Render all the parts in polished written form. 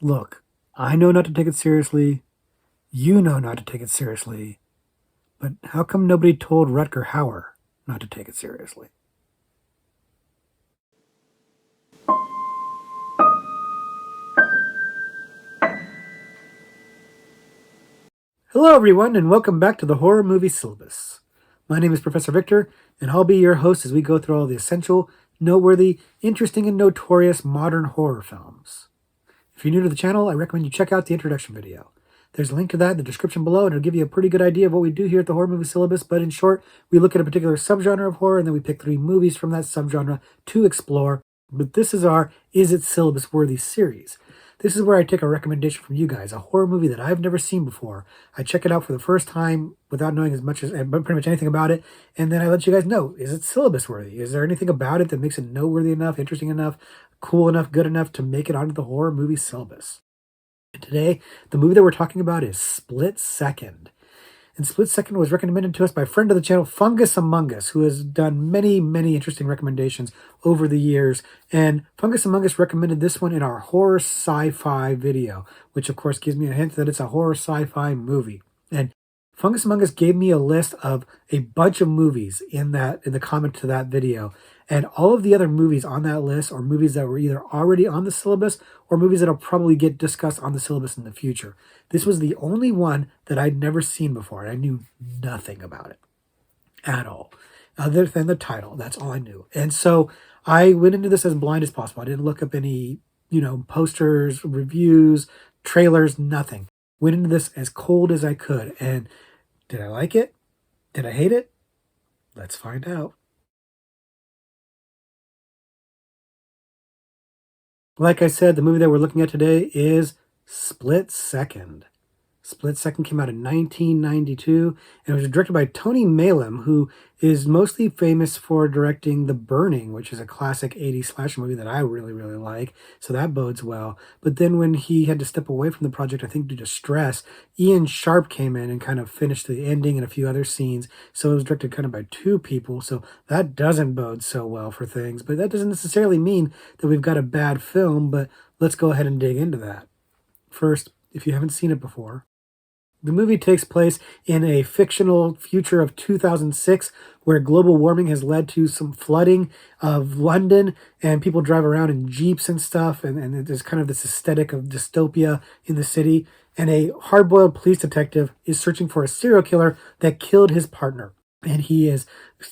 Look, I know not to take it seriously, you know not to take it seriously, but how come nobody told Rutger Hauer not to take it seriously? Hello, everyone, and welcome back to the Horror Movie Syllabus. My name is Professor Victor, and I'll be your host as we go through all the essential, noteworthy, interesting, and notorious modern horror films. If you're new to the channel, I recommend you check out the introduction video. There's a link to that in the description below, and it'll give you a pretty good idea of what we do here at the Horror Movie Syllabus. But in short, we look at a particular subgenre of horror, and then we pick 3 movies from that subgenre to explore. But this is our Is It Syllabus-Worthy series. This is where I take a recommendation from you guys, a horror movie that I've never seen before. I check it out for the first time without knowing as much as pretty much anything about it, and then I let you guys know, is it syllabus-worthy? Is there anything about it that makes it noteworthy enough, interesting enough, cool enough, good enough to make it onto the horror movie syllabus? And today, the movie that we're talking about is Split Second. And Split Second was recommended to us by a friend of the channel, Fungus Among Us, who has done many, many interesting recommendations over the years. And Fungus Among Us recommended this one in our horror sci-fi video, which of course gives me a hint that it's a horror sci-fi movie. And Fungus Among Us gave me a list of a bunch of movies in the comment to that video. And all of the other movies on that list are movies that were either already on the syllabus or movies that'll probably get discussed on the syllabus in the future. This was the only one that I'd never seen before, and I knew nothing about it at all, other than the title. That's all I knew. And so I went into this as blind as possible. I didn't look up any, posters, reviews, trailers, nothing. Went into this as cold as I could. And did I like it? Did I hate it? Let's find out. Like I said, the movie that we're looking at today is Split Second. Split Second came out in 1992, and it was directed by Tony Malum, who is mostly famous for directing The Burning, which is a classic 80s slasher movie that I really, really like, so that bodes well. But then when he had to step away from the project, I think due to stress, Ian Sharp came in and kind of finished the ending and a few other scenes, so it was directed kind of by 2 people, so that doesn't bode so well for things. But that doesn't necessarily mean that we've got a bad film, but let's go ahead and dig into that. First, if you haven't seen it before, the movie takes place in a fictional future of 2006 where global warming has led to some flooding of London, and people drive around in Jeeps and stuff, and there's kind of this aesthetic of dystopia in the city. And a hard-boiled police detective is searching for a serial killer that killed his partner. And he is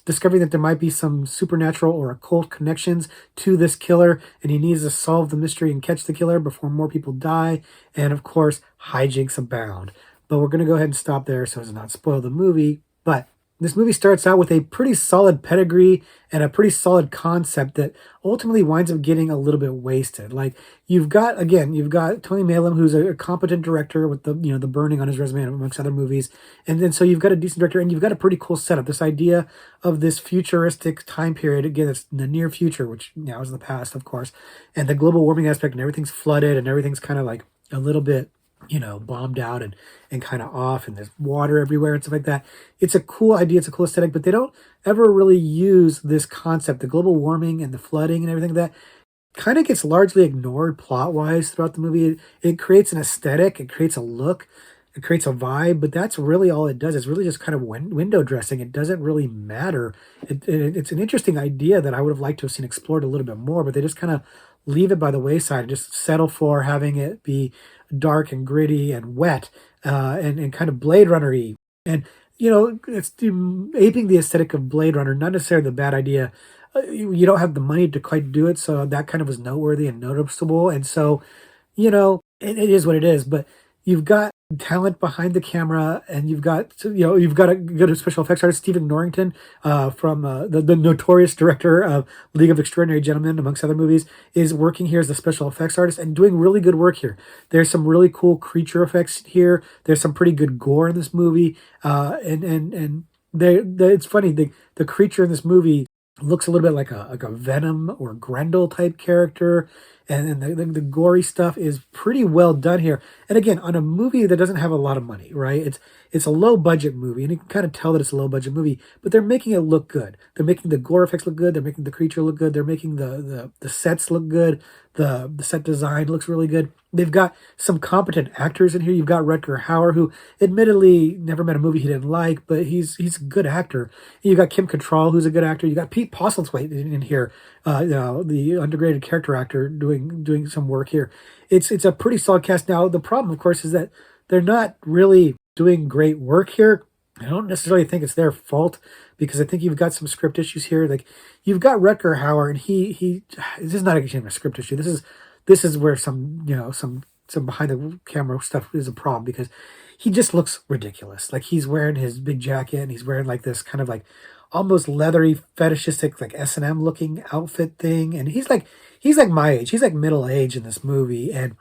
discovering that there might be some supernatural or occult connections to this killer, and he needs to solve the mystery and catch the killer before more people die. And of course, hijinks abound. But we're going to go ahead and stop there so as to not spoil the movie. But this movie starts out with a pretty solid pedigree and a pretty solid concept that ultimately winds up getting a little bit wasted. Like you've got Tony Malum, who's a competent director with the Burning on his resume amongst other movies, and then so you've got a decent director and you've got a pretty cool setup. This idea of this futuristic time period, again, it's the near future, which now is the past, of course, and the global warming aspect, and everything's flooded and everything's kind of like a little bit bombed out and kind of off, and there's water everywhere and stuff like that. It's a cool idea, it's a cool aesthetic, but they don't ever really use this concept, the global warming and the flooding and everything like that kind of gets largely ignored plot-wise throughout the movie. It creates an aesthetic, it creates a look, it creates a vibe, but that's really all it does. It's really just kind of window dressing. It doesn't really matter. It's an interesting idea that I would have liked to have seen explored a little bit more, but they just kind of leave it by the wayside and just settle for having it be dark and gritty and wet, and kind of Blade Runner-y. And, it's aping the aesthetic of Blade Runner, not necessarily the bad idea. You don't have the money to quite do it, so that kind of was noteworthy and noticeable. And so, it is what it is, but you've got talent behind the camera, and you've got a good special effects artist, Stephen Norrington, from the notorious director of League of Extraordinary Gentlemen, amongst other movies, is working here as the special effects artist and doing really good work here. There's some really cool creature effects here. There's some pretty good gore in this movie, and it's funny, the creature in this movie looks a little bit like a Venom or Grendel type character, and the gory stuff is pretty well done here. And again, on a movie that doesn't have a lot of money, right? It's a low budget movie, and you can kind of tell that it's a low budget movie, but they're making it look good. They're making the gore effects look good. They're making the creature look good. They're making the sets look good. The set design looks really good. They've got some competent actors in here. You've got Rutger Hauer, who admittedly never met a movie he didn't like, but he's a good actor. And you've got Kim Cattrall, who's a good actor. You got Pete Postlethwaite in here, the underrated character actor doing some work here. It's a pretty solid cast. Now the problem, of course, is that they're not really doing great work here. I don't necessarily think it's their fault because I think you've got some script issues here. Like you've got Rutger Hauer, and he this is not actually a script issue. This is where some behind the camera stuff is a problem because he just looks ridiculous. Like he's wearing his big jacket and he's wearing like this kind of like almost leathery fetishistic like S&M looking outfit thing, and he's like my age. He's like middle age in this movie, and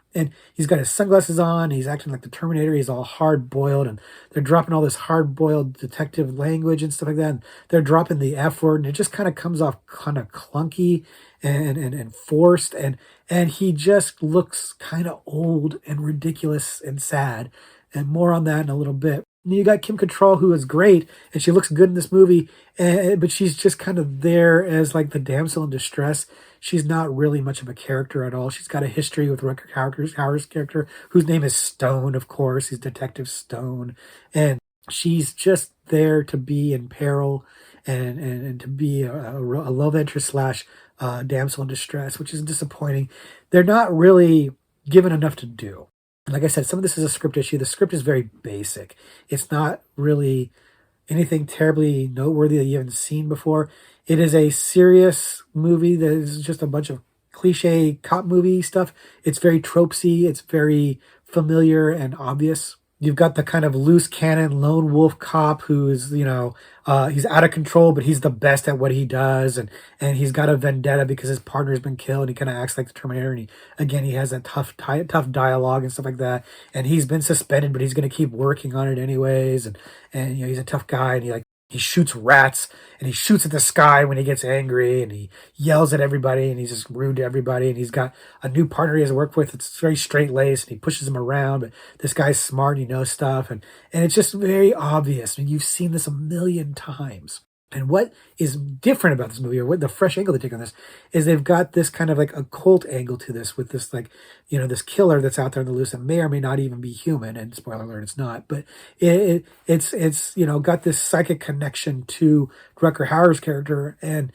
he's got his sunglasses on. He's acting like the Terminator. He's all hard boiled, and they're dropping all this hard boiled detective language and stuff like that. And they're dropping the F word, and it just kind of comes off kind of clunky and forced, and he just looks kind of old and ridiculous and sad. And more on that in a little bit. And you got Kim Cattrall, who is great, and she looks good in this movie, but she's just kind of there as like the damsel in distress. She's not really much of a character at all. She's got a history with Rutger Hauer's character, whose name is Stone, of course. He's Detective Stone. And she's just there to be in peril and to be a love interest slash damsel in distress, which is disappointing. They're not really given enough to do. Like I said, some of this is a script issue. The script is very basic. It's not really anything terribly noteworthy that you haven't seen before. It is a serious movie that is just a bunch of cliche cop movie stuff. It's very tropesy. It's very familiar and obvious. You've got the kind of loose cannon lone wolf cop who's, he's out of control, but he's the best at what he does. And he's got a vendetta because his partner's been killed. And he kind of acts like the Terminator. And he has that tough dialogue and stuff like that. And he's been suspended, but he's going to keep working on it anyways. And he's a tough guy. And he shoots rats, and he shoots at the sky when he gets angry, and he yells at everybody, and he's just rude to everybody. And he's got a new partner he has to work with. It's very straight laced, and he pushes him around. But this guy's smart, and he knows stuff, and it's just very obvious. I mean, you've seen this a million times. And what is different about this movie, or what the fresh angle they take on this, is they've got this kind of like occult angle to this, with this like, this killer that's out there in the loose that may or may not even be human. And spoiler alert, it's not. But it's got this psychic connection to Rutger Hauer's character, and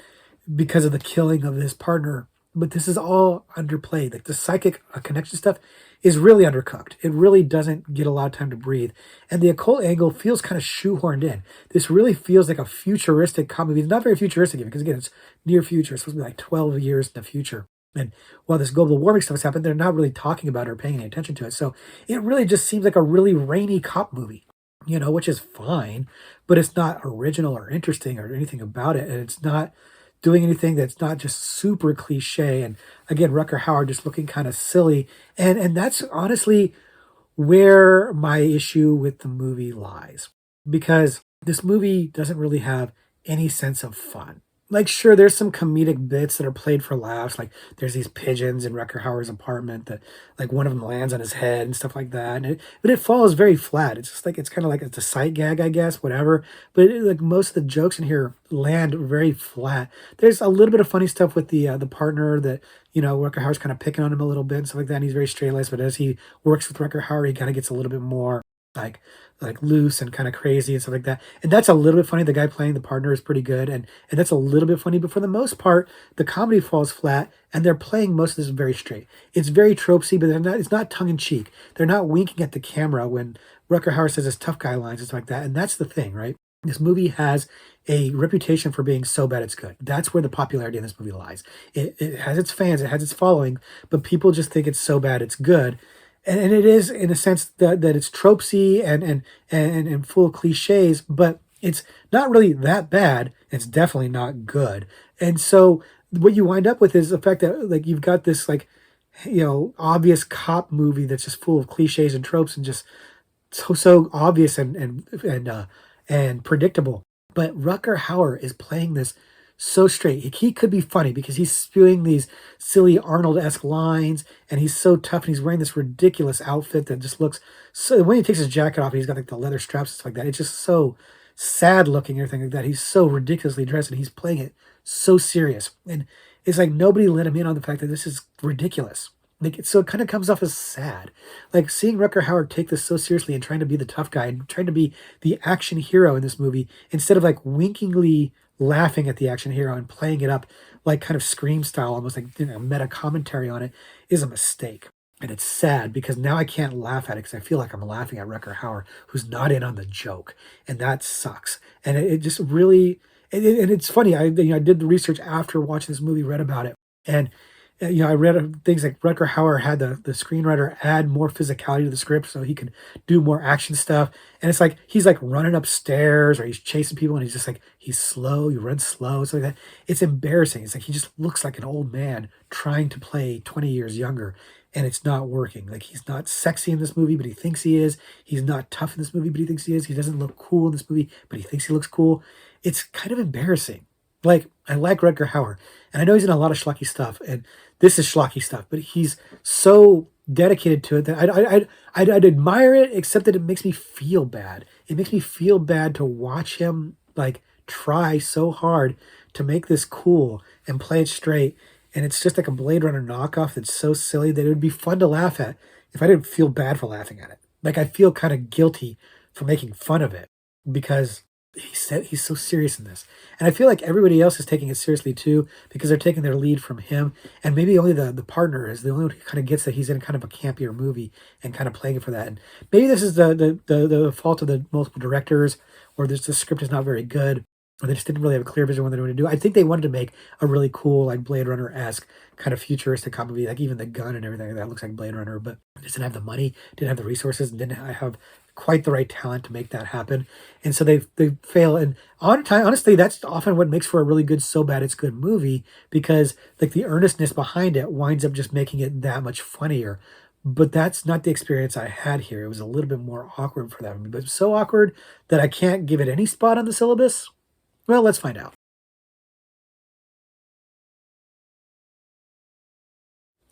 because of the killing of his partner. But this is all underplayed. Like the psychic connection stuff is really undercooked. It really doesn't get a lot of time to breathe. And the occult angle feels kind of shoehorned in. This really feels like a futuristic comedy. It's not very futuristic even, because again, it's near future. It's supposed to be like 12 years in the future. And while this global warming stuff has happened, they're not really talking about it or paying any attention to it. So it really just seems like a really rainy cop movie, which is fine, but it's not original or interesting or anything about it. And it's not doing anything that's not just super cliche. And again, Rutger Hauer just looking kind of silly. And that's honestly where my issue with the movie lies. Because this movie doesn't really have any sense of fun. Like, sure, there's some comedic bits that are played for laughs. Like, there's these pigeons in Rutger Hauer's apartment that, like, one of them lands on his head and stuff like that. But it falls very flat. It's just like, it's kind of like, it's a sight gag, I guess, whatever. But like, most of the jokes in here land very flat. There's a little bit of funny stuff with the partner that, Rutger Hauer's kind of picking on him a little bit and stuff like that. And he's very straight-laced, but as he works with Rutger Hauer, he kind of gets a little bit more like loose and kind of crazy and stuff like that. And that's a little bit funny. The guy playing the partner is pretty good, and that's a little bit funny. But for the most part, the comedy falls flat, and they're playing most of this very straight. It's very tropesy, but it's not tongue in cheek. They're not winking at the camera when Rutger Hauer says his tough guy lines and stuff like that. And that's the thing, right? This movie has a reputation for being so bad it's good. That's where the popularity in this movie lies. It has its fans, it has its following, but people just think it's so bad it's good. And it is, in a sense, that it's tropesy and full of cliches, but it's not really that bad. It's definitely not good. And so what you wind up with is the fact that, like, you've got this, like, obvious cop movie that's just full of cliches and tropes and just so obvious and predictable. But Rutger Hauer is playing this so straight. He could be funny because he's spewing these silly Arnold-esque lines, and he's so tough, and he's wearing this ridiculous outfit that just looks so. When he takes his jacket off, he's got like the leather straps and stuff like that. It's just so sad looking, and everything like that. He's so ridiculously dressed, and he's playing it so serious, and it's like nobody let him in on the fact that this is ridiculous. Like, so it kind of comes off as sad. Like seeing Rutger Hauer take this so seriously and trying to be the tough guy and trying to be the action hero in this movie instead of like winkingly laughing at the action hero and playing it up like kind of Scream style, almost like meta commentary on it, is a mistake. And it's sad because now I can't laugh at it because I feel like I'm laughing at Rutger Hauer, who's not in on the joke, and that sucks. And it just really, and it's funny. I did the research after watching this movie, read about it, and I read things like Rutger Hauer had the screenwriter add more physicality to the script so he could do more action stuff. And it's like he's like running upstairs or he's chasing people and he's just like he's slow, he runs slow, stuff like that. It's embarrassing. It's like he just looks like an old man trying to play 20 years younger, and it's not working. Like he's not sexy in this movie, but he thinks he is. He's not tough in this movie, but he thinks he is. He doesn't look cool in this movie, but he thinks he looks cool. It's kind of embarrassing. Like, I like Rutger Hauer, and I know he's in a lot of schlocky stuff, and this is schlocky stuff, but he's so dedicated to it that I'd admire it, except that it makes me feel bad. It makes me feel bad to watch him, like, try so hard to make this cool and play it straight, and it's just like a Blade Runner knockoff that's so silly that it would be fun to laugh at if I didn't feel bad for laughing at it. Like, I feel kind of guilty for making fun of it because he said he's so serious in this, and I feel like everybody else is taking it seriously too because they're taking their lead from him, and maybe only the partner is the only one who kind of gets that he's in kind of a campier movie and kind of playing it for that. And maybe this is the fault of the multiple directors, or this the script is not very good, or they just didn't really have a clear vision of what they wanted to do. I think they wanted to make a really cool like Blade Runner esque kind of futuristic cop movie, like even the gun and everything like that looks like Blade Runner, but just didn't have the money, didn't have the resources, and didn't have quite the right talent to make that happen. And so they fail. And honestly, that's often what makes for a really good So Bad It's Good movie, because like the earnestness behind it winds up just making it that much funnier. But that's not the experience I had here. It was a little bit more awkward for that movie, but so awkward that I can't give it any spot on the syllabus. Well, let's find out.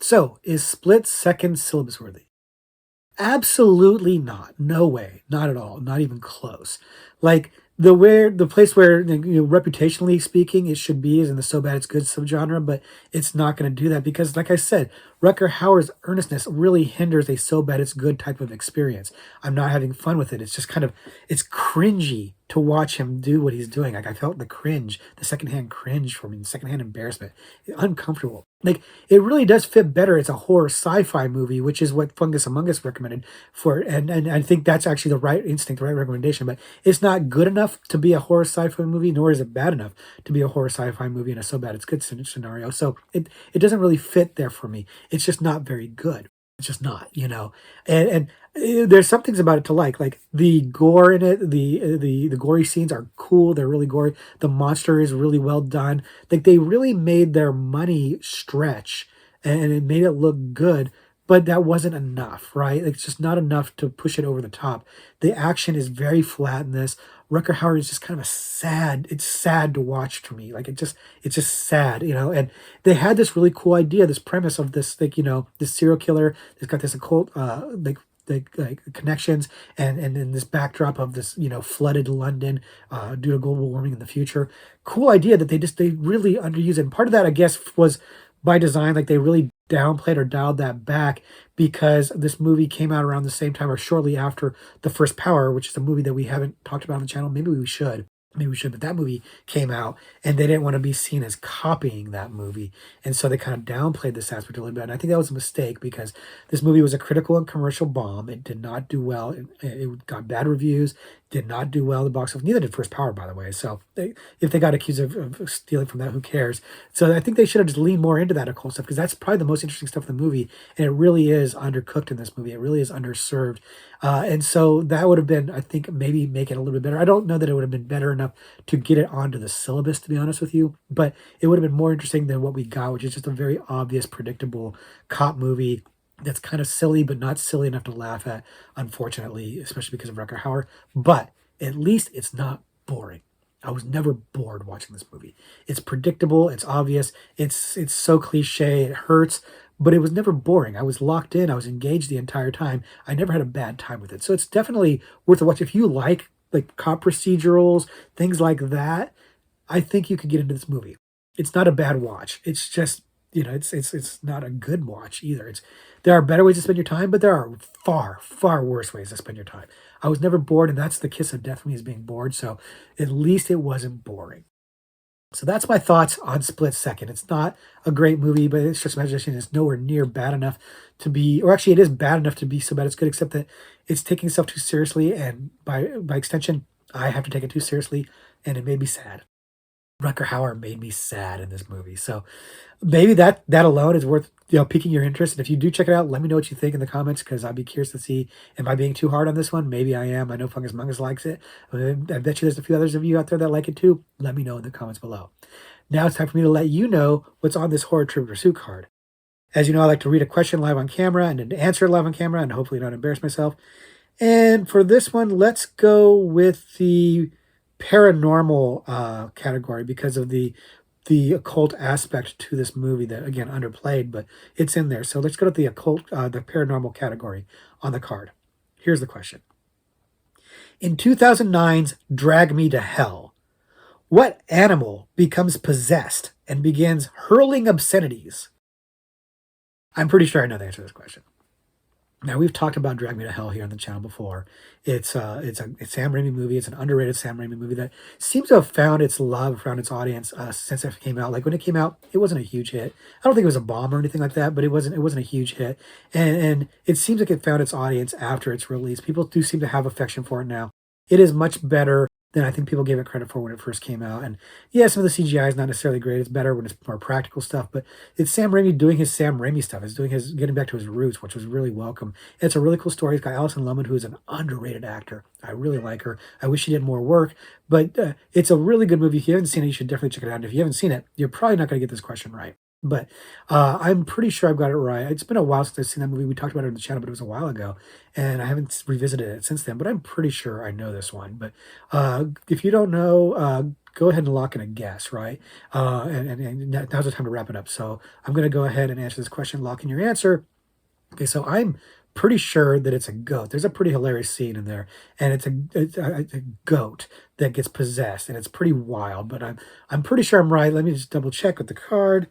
So, is Split Second syllabus worthy? Absolutely not. No way. Not at all. Not even close. Like the place where reputationally speaking it should be is in the So Bad It's Good subgenre, but it's not going to do that because, like I said, Rutger Hauer's earnestness really hinders a So Bad It's Good type of experience. I'm not having fun with it. It's just kind of it's cringy to watch him do what he's doing. Like I felt the cringe, the secondhand cringe for me, the secondhand embarrassment, uncomfortable. Like it really does fit better. It's a horror sci-fi movie, which is what Fungus Among Us recommended for, and I think that's actually the right instinct, the right recommendation. But it's not good enough to be a horror sci-fi movie, nor is it bad enough to be a horror sci-fi movie in a So Bad It's Good scenario. So it doesn't really fit there for me. It's just not very good. It's just not. And there's some things about it to like the gore in it. The gory scenes are cool. They're really gory. The monster is really well done. Like they really made their money stretch, and it made it look good. But that wasn't enough, right? Like, it's just not enough to push it over the top. The action is very flat in this. Rutger Hauer is just kind of a sad. It's sad to watch for me. Like it's just sad. And they had this really cool idea, this premise of this, this serial killer. It's got this occult, like connections, and in this backdrop of this, flooded London, due to global warming in the future. Cool idea that they really underused it. And part of that, I guess, was by design. Like they really downplayed or dialed that back because this movie came out around the same time or shortly after The First Power, which is a movie that we haven't talked about on the channel. Maybe we should. But that movie came out and they didn't want to be seen as copying that movie. And so they kind of downplayed this aspect a little bit. And I think that was a mistake because this movie was a critical and commercial bomb. It did not do well. It got bad reviews, did not do well in the box office. Neither did First Power, by the way. So if they got accused of stealing from that, who cares? So I think they should have just leaned more into that occult stuff because that's probably the most interesting stuff in the movie. And it really is undercooked in this movie. It really is underserved. And so that would have been, I think, maybe make it a little bit better. I don't know that it would have been better enough to get it onto the syllabus, to be honest with you, but it would have been more interesting than what we got, which is just a very obvious, predictable cop movie that's kind of silly, but not silly enough to laugh at, unfortunately, especially because of Rutger Hauer. But at least it's not boring. I was never bored watching this movie. It's predictable, it's obvious, it's so cliche, it hurts, but it was never boring. I was locked in, I was engaged the entire time. I never had a bad time with it. So it's definitely worth a watch. If you like cop procedurals, things like that, I think you could get into this movie. It's not a bad watch. It's just, it's not a good watch either. There are better ways to spend your time, but there are far, far worse ways to spend your time. I was never bored, and that's the kiss of death for me, is being bored. So at least it wasn't boring. So that's my thoughts on Split Second. It's not a great movie, but it's just imagination. It's nowhere near bad enough to be, or actually, it is bad enough to be so bad it's good, except that it's taking itself too seriously, and by extension, I have to take it too seriously, and it made me sad. Rutger Hauer made me sad in this movie. So maybe that alone is worth piquing your interest. And if you do check it out, let me know what you think in the comments, because I'd be curious to see, am I being too hard on this one? Maybe I am. I know Fungus Mungus likes it. I bet you there's a few others of you out there that like it too. Let me know in the comments below. Now it's time for me to let you know what's on this Horror Trivia Pursuit card. As you know, I like to read a question live on camera and then answer it live on camera and hopefully not embarrass myself. And for this one, let's go with the paranormal category, because of the occult aspect to this movie that, again, underplayed, but it's in there. So let's go to the the paranormal category on the card. Here's the question. In 2009's Drag Me to Hell, what animal becomes possessed and begins hurling obscenities? I'm pretty sure I know the answer to this question. Now, we've talked about Drag Me to Hell here on the channel before. It's a Sam Raimi movie. It's an underrated Sam Raimi movie that seems to have found its love, found its audience since it came out. Like, when it came out, it wasn't a huge hit. I don't think it was a bomb or anything like that, but it wasn't a huge hit. And it seems like it found its audience after its release. People do seem to have affection for it now. It is much better than I think people gave it credit for when it first came out. And yeah, some of the CGI is not necessarily great. It's better when it's more practical stuff, but it's Sam Raimi doing his Sam Raimi stuff. It's getting back to his roots, which was really welcome. It's a really cool story. It's got Alison Lohman, who is an underrated actor. I really like her. I wish she did more work, but it's a really good movie. If you haven't seen it, you should definitely check it out. And if you haven't seen it, you're probably not going to get this question right. But I'm pretty sure I've got it right. It's been a while since I've seen that movie. We talked about it on the channel, but it was a while ago, and I haven't revisited it since then. But I'm pretty sure I know this one. But if you don't know, go ahead and lock in a guess, right? And now's the time to wrap it up. So I'm going to go ahead and answer this question, lock in your answer. Okay, so I'm pretty sure that it's a goat. There's a pretty hilarious scene in there, and it's a goat that gets possessed, and it's pretty wild. But I'm pretty sure I'm right. Let me just double check with the card.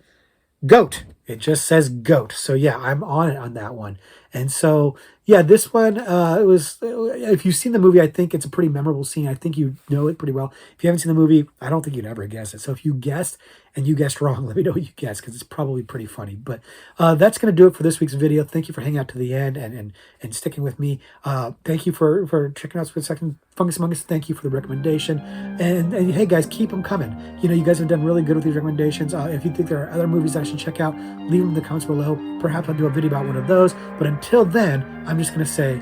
Goat. It just says goat. So yeah, I'm on it on that one. And so yeah, this one it was. If you've seen the movie, I think it's a pretty memorable scene. I think you know it pretty well. If you haven't seen the movie, I don't think you'd ever guess it. So if you guessed and you guessed wrong, let me know what you guessed, because it's probably pretty funny. But that's going to do it for this week's video. Thank you for hanging out to the end and sticking with me. Thank you for checking out for a second. Fungus Mungus, thank you for the recommendation. And hey guys, keep them coming. You guys have done really good with these recommendations. If you think there are other movies I should check out, leave them in the comments below. Perhaps I'll do a video about one of those. But until then, I'm just going to say,